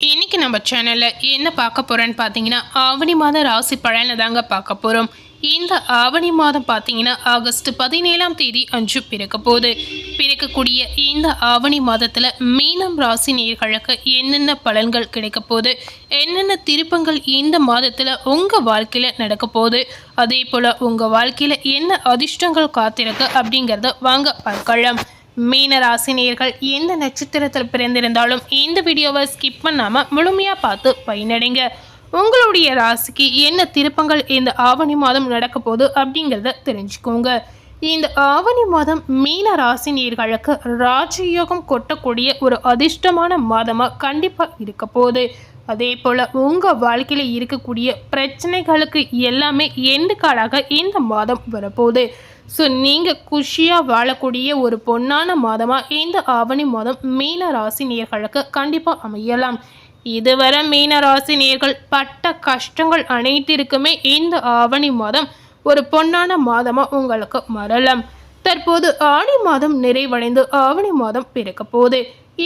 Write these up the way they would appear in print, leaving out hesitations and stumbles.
இன்னைக்கு நம்ம சேனல்ல என்ன பார்க்க போறோன்னு பார்த்தீங்கன்னா, ஆவணி மாத ராசி பலனை தாங்க பார்க்க போறோம். இந்த ஆவணி மாதம் பார்த்தீங்கன்னா ஆகஸ்ட் 17ஆம் தேதி அன்று பிறக்க போகுது. பிறக்கக்கூடிய இந்த ஆவணி மாதத்துல மீனம் ராசி நேயர்களுக்கு என்னென்ன பலன்கள் கிடைக்க போகுது, என்னென்ன திருப்பங்கள் இந்த மாதத்துல உங்க வாழ்க்கையில நடக்க போகுது, அதே போல உங்க வாழ்க்கையில என்ன அதிர்ஷ்டங்கள் காத்திருக்கு அப்படிங்கிறத வாங்க பார்க்கலாம். மீன ராசினியர்கள் எந்த நட்சத்திரத்தில் பிறந்திருந்தாலும் இந்த வீடியோவை ஸ்கிப் பண்ணாமல் முழுமையாக பார்த்து பயனடைங்க. உங்களுடைய ராசிக்கு என்ன திருப்பங்கள் இந்த ஆவணி மாதம் நடக்க போகுது அப்படிங்கிறத தெரிஞ்சுக்கோங்க. இந்த ஆவணி மாதம் மீன ராசினியர்களுக்கு ராஜயோகம் கொட்டக்கூடிய ஒரு அதிர்ஷ்டமான மாதமாக கண்டிப்பாக இருக்க போகுது. அதே போல் உங்கள் வாழ்க்கையில் இருக்கக்கூடிய பிரச்சனைகளுக்கு எல்லாமே எண்டு காலாக இந்த மாதம் வரப்போகுது. ஸோ நீங்கள் குஷியாக வாழக்கூடிய ஒரு பொன்னான மாதமாக இந்த ஆவணி மாதம் மீன ராசி நேயர்களுக்கு கண்டிப்பாக அமையலாம். இதுவரை மீன ராசி நேயர்கள் பட்ட கஷ்டங்கள் அனைத்திற்குமே இந்த ஆவணி மாதம் ஒரு பொன்னான மாதமாக உங்களுக்கு மாறலாம். தற்போது ஆடி மாதம் நிறைவடைந்து ஆவணி மாதம் பிறக்க போகுது.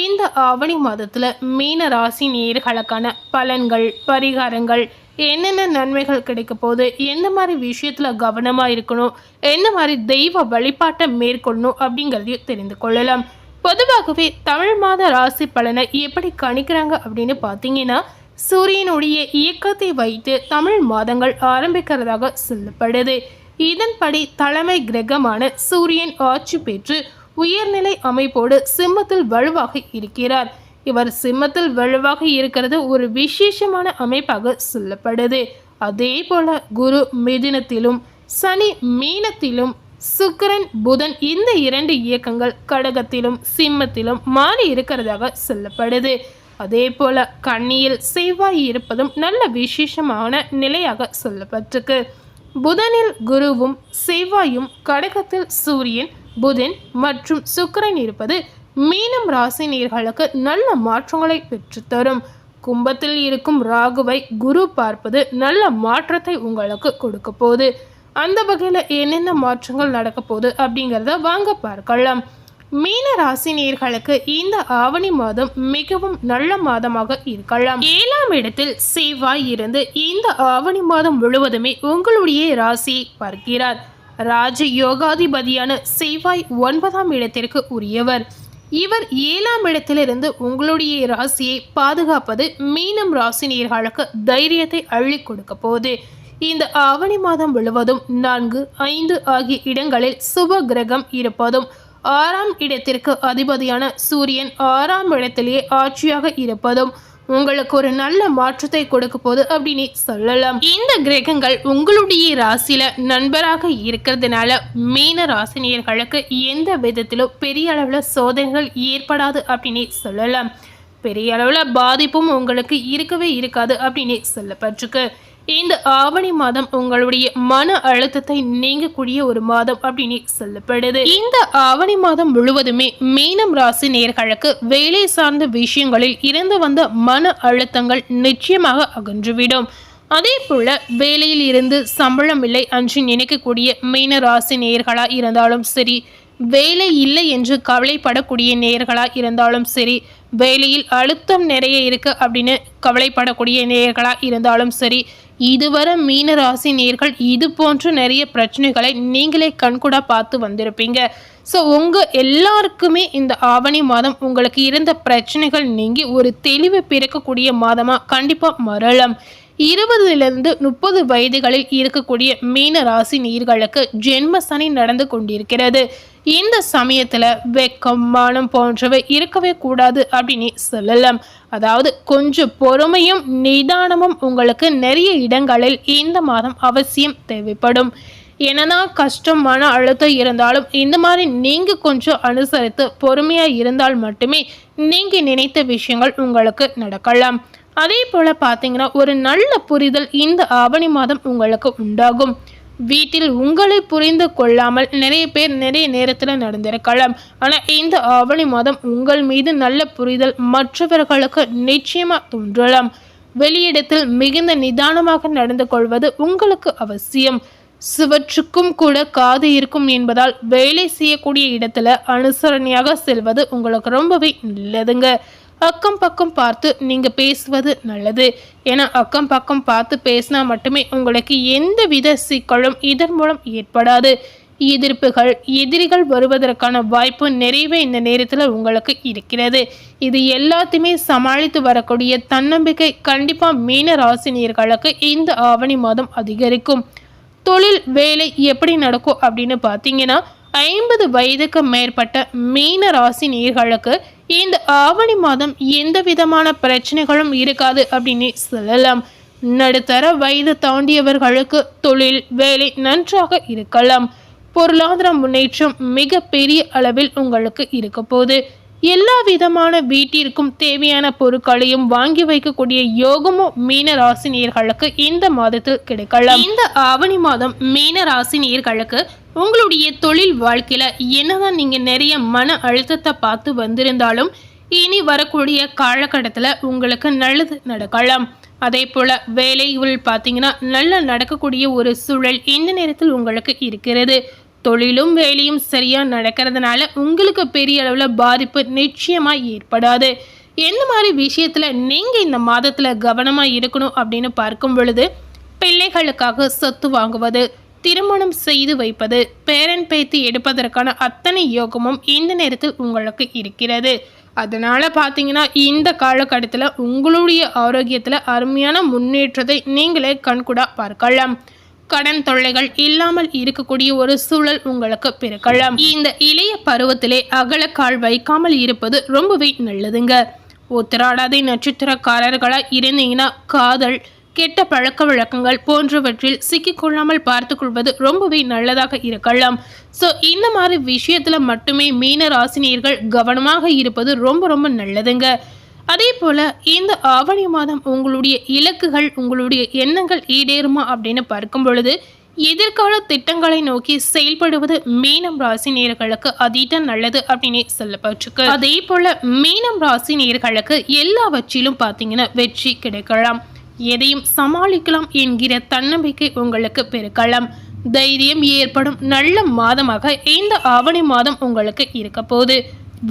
இந்த ஆவணி மாதத்தில் மீன ராசி நேயர்களுக்கான பலன்கள், பரிகாரங்கள், என்னென்ன நன்மைகள் கிடைக்க போகுது, எந்த மாதிரி விஷயத்தில் கவனமாக இருக்கணும், எந்த மாதிரி தெய்வ வழிபாட்டை மேற்கொள்ளணும் அப்படிங்கிறதையும் தெரிந்து கொள்ளலாம். பொதுவாகவே தமிழ் மாத ராசி பலனை எப்படி கணிக்கிறாங்க அப்படின்னு பார்த்தீங்கன்னா, சூரியனுடைய இயக்கத்தை வைத்து தமிழ் மாதங்கள் ஆரம்பிக்கிறதாக சொல்லப்படுது. இதன்படி தலைமை கிரகமான சூரியன் ஆட்சி பெற்று உயர்நிலை அமைப்போடு சிம்மத்தில் வலுவாக இருக்கிறார். இவர் சிம்மத்தில் வலுவாக இருக்கிறது ஒரு விசேஷமான அமைப்பாக சொல்லப்படுது. அதே போல குரு மிதுனத்திலும் சனி மீனத்திலும் சுக்கிரன் புதன் இந்த இரண்டு இயக்கங்கள் கடகத்திலும் சிம்மத்திலும் மாறி இருக்கிறதாக சொல்லப்படுது. அதே போல கன்னியில் செவ்வாய் இருப்பதும் நல்ல விசேஷமான நிலையாக சொல்லப்பட்டிருக்கு. புதனில் குருவும் செவ்வாயும் கடகத்தில் சூரியன் புதன் மற்றும் சுக்கிரன் இருப்பது மீனம் ராசி நேயர்களுக்கு நல்ல மாற்றங்களை பெற்றுத்தரும். கும்பத்தில் இருக்கும் ராகுவை குரு பார்ப்பது நல்ல மாற்றத்தை உங்களுக்கு கொடுக்க போகுது. அந்த வகையில் என்னென்ன மாற்றங்கள் நடக்க போகுது அப்படிங்கிறத வாங்க பார்க்கலாம். மீன ராசி நேயர்களுக்கு இந்த ஆவணி மாதம் மிகவும் நல்ல மாதமாக இருக்கலாம். 7ஆம் இடத்தில் செவ்வாய் இருந்து இந்த ஆவணி மாதம் முழுவதுமே உங்களுடைய ராசியை பார்க்கிறார். ராஜ யோகாதிபதியான செவ்வாய் 9ஆம் இடத்திற்கு உரியவர். இவர் 7ஆம் இடத்திலிருந்து உங்களுடைய ராசியை பாதுகாப்பது மீனம் ராசினியர்களுக்கு தைரியத்தை அள்ளி கொடுக்க போகுது. இந்த ஆவணி மாதம் முழுவதும் 4, 5 ஆகிய இடங்களில் சுப கிரகம் இருப்பதும் 6ஆம் இடத்திற்கு அதிபதியான சூரியன் 6ஆம் இடத்திலேயே ஆட்சியாக இருப்பதும் உங்களுக்கு ஒரு நல்ல மாற்றத்தை கொடுக்க போகுது அப்படின்னு சொல்லலாம். இந்த கிரகங்கள் உங்களுடைய ராசியில நண்பராக இருக்கிறதுனால மீன ராசினியர்களுக்கு எந்த விதத்திலும் பெரிய அளவில் சோதனைகள் ஏற்படாது அப்படின்னு சொல்லலாம். பெரிய அளவில் பாதிப்பும் உங்களுக்கு இருக்கவே இருக்காது அப்படின்னு சொல்லப்பட்டிருக்கு. இந்த ஆவணி மாதம் உங்களுடைய மன அழுத்தத்தை நீங்கக்கூடிய ஒரு மாதம் அப்படின்னு சொல்லப்படுது. இந்த ஆவணி மாதம் முழுவதுமே மீனம் ராசி நேயர்களுக்கு வேலை சார்ந்த விஷயங்களில் இருந்து வந்த மன அழுத்தங்கள் நிச்சயமாக அகன்றுவிடும். அதே போல வேலையில் இருந்து சம்பளம் இல்லை என்று நினைக்கக்கூடிய மீன ராசி நேயர்களா இருந்தாலும் சரி, வேலை இல்லை என்று கவலைப்படக்கூடிய நேயர்களாக இருந்தாலும் சரி, வேலையில் அழுத்தம் நிறைய இருக்கு அப்படின்னு கவலைப்படக்கூடிய நேயர்களாக இருந்தாலும் சரி, இதுவரை மீன ராசி நேயர்கள் இது போன்ற நிறைய பிரச்சனைகளை நீங்களே கண்கூட பார்த்து வந்திருப்பீங்க. ஸோ உங்கள் எல்லாருக்குமே இந்த ஆவணி மாதம் உங்களுக்கு இருந்த பிரச்சனைகள் நீங்கி ஒரு தெளிவு பிறக்கக்கூடிய மாதமாக கண்டிப்பாக மாறலாம். 20லிருந்து 30 வயதுகளில் இருக்கக்கூடிய மீன ராசி நேயர்களுக்கு ஜென்ம சனி நடந்து கொண்டிருக்கிறது. இந்த சமயத்தில் வெக்கம், மானம் போன்றவை இருக்கவே கூடாது அப்படின்னு சொல்லலாம். அதாவது கொஞ்சம் பொறுமையும் நிதானமும் உங்களுக்கு நிறைய இடங்களில் இந்த மாதம் அவசியம் தேவைப்படும். என்னதான் கஷ்டம், மன அழுத்தம் இருந்தாலும் இந்த மாதிரி நீங்கள் கொஞ்சம் அனுசரித்து பொறுமையாக இருந்தால் மட்டுமே நீங்கள் நினைத்த விஷயங்கள் உங்களுக்கு நடக்கலாம். அதே போல் பார்த்தீங்கன்னா ஒரு நல்ல புரிதல் இந்த ஆவணி மாதம் உங்களுக்கு உண்டாகும். வீட்டில் உங்களை புரிந்து கொள்ளாமல் நிறைய பேர் நிறைய நேரத்தில் நடந்திருக்கலாம். ஆனால் இந்த ஆவணி மாதம் உங்கள் மீது நல்ல புரிதல் மற்றவர்களுக்கு நிச்சயமாக தோன்றலாம். வெளியிடத்தில் மிகுந்த நிதானமாக நடந்து கொள்வது உங்களுக்கு அவசியம். சுவற்றுக்கும் கூட காது இருக்கும் என்பதால் வேலை செய்யக்கூடிய இடத்துல அனுசரணையாக செல்வது உங்களுக்கு ரொம்பவே நல்லதுங்க. அக்கம் பக்கம் பார்த்து நீங்கள் பேசுவது நல்லது. ஏன்னா அக்கம் பக்கம் பார்த்து பேசினா மட்டுமே உங்களுக்கு எந்தவித சிக்கலும் இதன் மூலம் ஏற்படாது. எதிரிகள் வருவதற்கான வாய்ப்பு நிறைவே இந்த நேரத்தில் உங்களுக்கு இருக்கிறது. இது எல்லாத்தையுமே சமாளித்து வரக்கூடிய தன்னம்பிக்கை கண்டிப்பாக மீன ராசினியர்களுக்கு இந்த ஆவணி மாதம் அதிகரிக்கும். தொழில் வேலை எப்படி நடக்கும் அப்படின்னு பார்த்தீங்கன்னா 50 வயதுக்கு மேற்பட்ட மீன ராசி நேயர்களுக்கு இந்த ஆவணி மாதம் எந்த விதமான பிரச்சனைகளும் இருக்காது அப்படின்னு சொல்லலாம். நடுத்தர வயது தாண்டியவர்களுக்கு தொழில் வேலை நன்றாக இருக்கலாம். பொருளாதார முன்னேற்றம் மிக பெரிய அளவில் உங்களுக்கு இருக்க போகுது. எல்லா விதமான வீட்டிற்கும் தேவையான பொருட்களையும் வாங்கி வைக்கக்கூடிய யோகமும் மீன ராசினியர்களுக்கு இந்த மாதத்தில் கிடைக்கலாம். இந்த ஆவணி மாதம் மீன ராசினியர்களுக்கு உங்களுடைய தொழில் வாழ்க்கையில என்னதான் நீங்க நிறைய மன அழுத்தத்தை பார்த்து வந்திருந்தாலும் இனி வரக்கூடிய காலகட்டத்தில் உங்களுக்கு நல்லது நடக்கலாம். அதே போல வேலைகள் பார்த்தீங்கன்னா நல்ல நடக்கக்கூடிய ஒரு சூழல் இந்த நேரத்தில் உங்களுக்கு இருக்கிறது. தொழிலும் வேலையும் சரியா நடக்கிறதுனால உங்களுக்கு பெரிய அளவில் பாதிப்பு நிச்சயமா ஏற்படாது. எந்த மாதிரி விஷயத்துல நீங்க இந்த மாதத்துல கவனமா இருக்கணும் அப்படின்னு பார்க்கும் பொழுது, பிள்ளைகளுக்காக சொத்து வாங்குவது, திருமணம் செய்து வைப்பது, பேரன் பேத்தி எடுப்பதற்கான அத்தனை யோகமும் இந்த நேரத்தில் உங்களுக்கு இருக்கிறது. அதனால பார்த்தீங்கன்னா இந்த காலகட்டத்தில் உங்களுடைய ஆரோக்கியத்தில் அருமையான முன்னேற்றத்தை நீங்களே கண்கூடா பார்க்கலாம். கடன் தொல்லைகள் இல்லாமல் இருக்கக்கூடிய ஒரு சூழல் உங்களுக்கு பிறக்கலாம். இந்த இளைய பருவத்திலே அகலக்கால் வைக்காமல் இருப்பது ரொம்பவே நல்லதுங்க. உத்திராடாதி நட்சத்திரக்காரர்களா இருந்தீங்கன்னா காதல், கெட்ட பழக்க வழக்கங்கள் போன்றவற்றில் சிக்கிக்கொள்ளாமல் பார்த்து கொள்வது ரொம்பவே நல்லதாக இருக்கலாம். ஸோ இந்த மாதிரி விஷயத்துல மட்டுமே மீன ராசினியர்கள் கவனமாக இருப்பது ரொம்ப ரொம்ப நல்லதுங்க. அதே போல இந்த ஆவணி மாதம் உங்களுடைய இலக்குகள், உங்களுடைய எண்ணங்கள் ஈடேறுமா அப்படின்னு பார்க்கும் பொழுது, எதிர்கால திட்டங்களை நோக்கி செயல்படுவது மீனம் ராசி நேயர்களுக்கு அதீத நல்லது அப்படின்னு சொல்லப்பட்டிருக்கு. அதே போல மீனம் ராசி நேயர்களுக்கு எல்லாவற்றிலும் பார்த்தீங்கன்னா வெற்றி கிடைக்கலாம். எதையும் சமாளிக்கலாம் என்கிற தன்னம்பிக்கை உங்களுக்கு பெருக்கலாம். தைரியம் ஏற்படும் நல்ல மாதமாக இந்த ஆவணி மாதம் உங்களுக்கு இருக்க போகுது.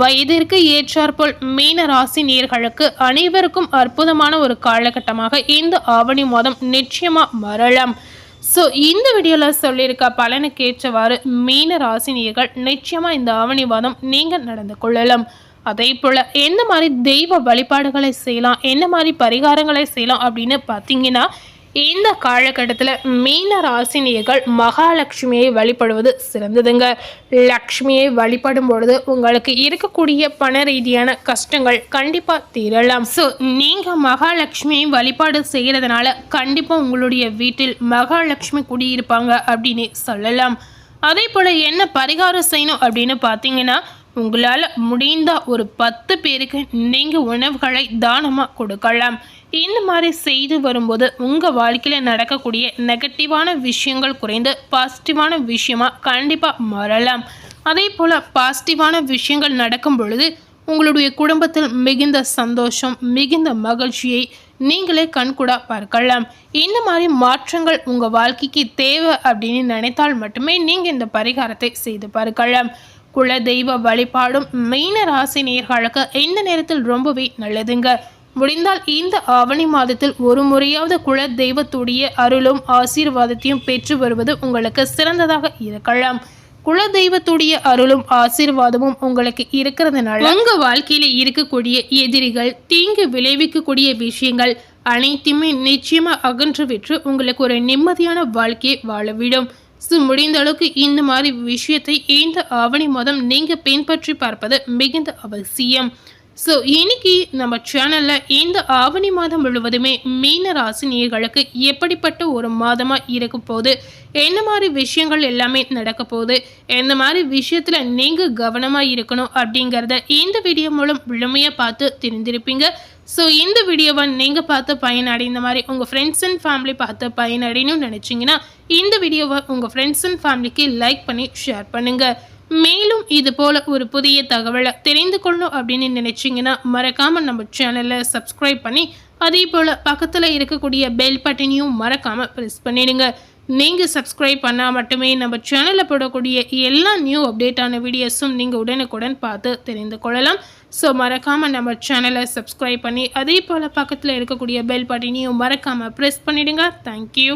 வயதிற்கு ஏற்றாற்போல் மீன ராசி நேயர்களுக்கு அனைவருக்கும் அற்புதமான ஒரு காலகட்டமாக இந்த ஆவணி மாதம் நிச்சயமா மாறலாம். ஸோ இந்த வீடியோவில் சொல்லியிருக்க பலனுக்கு ஏற்றவாறு மீன ராசி நேயர்கள் நிச்சயமா இந்த ஆவணி மாதம் நீங்கள் நடந்து கொள்ளலாம். அதே போல் எந்த மாதிரி தெய்வ வழிபாடுகளை செய்யலாம், என்ன மாதிரி பரிகாரங்களை செய்யலாம் அப்படின்னு பார்த்தீங்கன்னா, இந்த காலகட்டத்தில் மீன ராசினியர்கள் மகாலட்சுமியை வழிபடுவது சிறந்ததுங்க. லக்ஷ்மியை வழிபடும் பொழுது உங்களுக்கு இருக்கக்கூடிய பண ரீதியான கஷ்டங்கள் கண்டிப்பாக தீரலாம். ஸோ நீங்கள் மகாலட்சுமியை வழிபாடு செய்கிறதுனால கண்டிப்பாக உங்களுடைய வீட்டில் மகாலட்சுமி குடியிருப்பாங்க அப்படின்னு சொல்லலாம். அதே போல் என்ன பரிகாரம் செய்யணும் அப்படின்னு பார்த்தீங்கன்னா, உங்களால் முடிந்த ஒரு 10 பேருக்கு நீங்கள் உணவுகளை தானமாக கொடுக்கலாம். இந்த மாதிரி செய்து வரும்போது உங்கள் வாழ்க்கையில் நடக்கக்கூடிய நெகட்டிவான விஷயங்கள் குறைந்து பாசிட்டிவான விஷயமாக கண்டிப்பாக மாறலாம். அதே போல் பாசிட்டிவான விஷயங்கள் நடக்கும் பொழுது உங்களுடைய குடும்பத்தில் மிகுந்த சந்தோஷம், மிகுந்த மகிழ்ச்சியை நீங்களே கண்கூடா பார்க்கலாம். இந்த மாதிரி மாற்றங்கள் உங்கள் வாழ்க்கைக்கு தேவை அப்படின்னு நினைத்தால் மட்டுமே நீங்கள் இந்த பரிகாரத்தை செய்து பார்க்கலாம். குல தெய்வ வழிபாடும் மீன ராசி நேயர்களுக்கு இந்த நேரத்தில் ரொம்பவே நல்லதுங்க. முடிந்தால் இந்த ஆவணி மாதத்தில் ஒரு முறையாவது குல தெய்வத்துடைய அருளும் ஆசீர்வாதத்தையும் பெற்று வருவது உங்களுக்கு சிறந்ததாக இருக்கலாம். குல தெய்வத்துடைய அருளும் ஆசீர்வாதமும் உங்களுக்கு இருக்கிறதுனால உங்க வாழ்க்கையில இருக்கக்கூடிய எதிரிகள், தீங்கு விளைவிக்கக்கூடிய விஷயங்கள் அனைத்துமே நிச்சயமா அகன்று விட்டு உங்களுக்கு ஒரு நிம்மதியான வாழ்க்கையை வாழவிடும். ஸோ முடிந்த அளவுக்கு இந்த மாதிரி விஷயத்தை இந்த ஆவணி மாதம் நீங்கள் பின்பற்றி பார்ப்பது மிகுந்த அவசியம். ஸோ இன்னைக்கு நம்ம சேனலில் இந்த ஆவணி மாதம் முழுவதுமே மீன ராசி நேயர்களுக்கு எப்படிப்பட்ட ஒரு மாதமாக இருக்க போகுது, என்ன மாதிரி விஷயங்கள் எல்லாமே நடக்க போகுது, எந்த மாதிரி விஷயத்தில் நீங்கள் கவனமாக இருக்கணும் அப்படிங்கிறத இந்த வீடியோ மூலம் முழுமையாக பார்த்து தெரிஞ்சிருப்பீங்க. ஸோ இந்த வீடியோவை நீங்கள் பார்த்து பயனடை, இந்த மாதிரி உங்கள் ஃப்ரெண்ட்ஸ் அண்ட் ஃபேமிலி பார்த்து பயனடைன்னு நினச்சிங்கன்னா இந்த வீடியோவை உங்கள் ஃப்ரெண்ட்ஸ் அண்ட் ஃபேமிலிக்கு லைக் பண்ணி ஷேர் பண்ணுங்கள். மேலும் இது போல் ஒரு புதிய தகவலை தெரிந்து கொள்ளணும் அப்படின்னு நினச்சிங்கன்னா மறக்காமல் நம்ம சேனலை சப்ஸ்கிரைப் பண்ணி அதே போல் பக்கத்தில் இருக்கக்கூடிய பெல் பட்டனையும் மறக்காமல் ப்ரெஸ் பண்ணிடுங்க. நீங்கள் சப்ஸ்கிரைப் பண்ணால் மட்டுமே நம்ம சேனலில் போடக்கூடிய எல்லா நியூ அப்டேட்டான வீடியோஸும் நீங்கள் உடனுக்குடன் பார்த்து தெரிந்து கொள்ளலாம். ஸோ மறக்காமல் நம்ம சேனலை சப்ஸ்கிரைப் பண்ணி அதே போல் பக்கத்தில் இருக்கக்கூடிய பெல் பட்டனையும் மறக்காமல் ப்ரெஸ் பண்ணிவிடுங்க. தேங்க்யூ.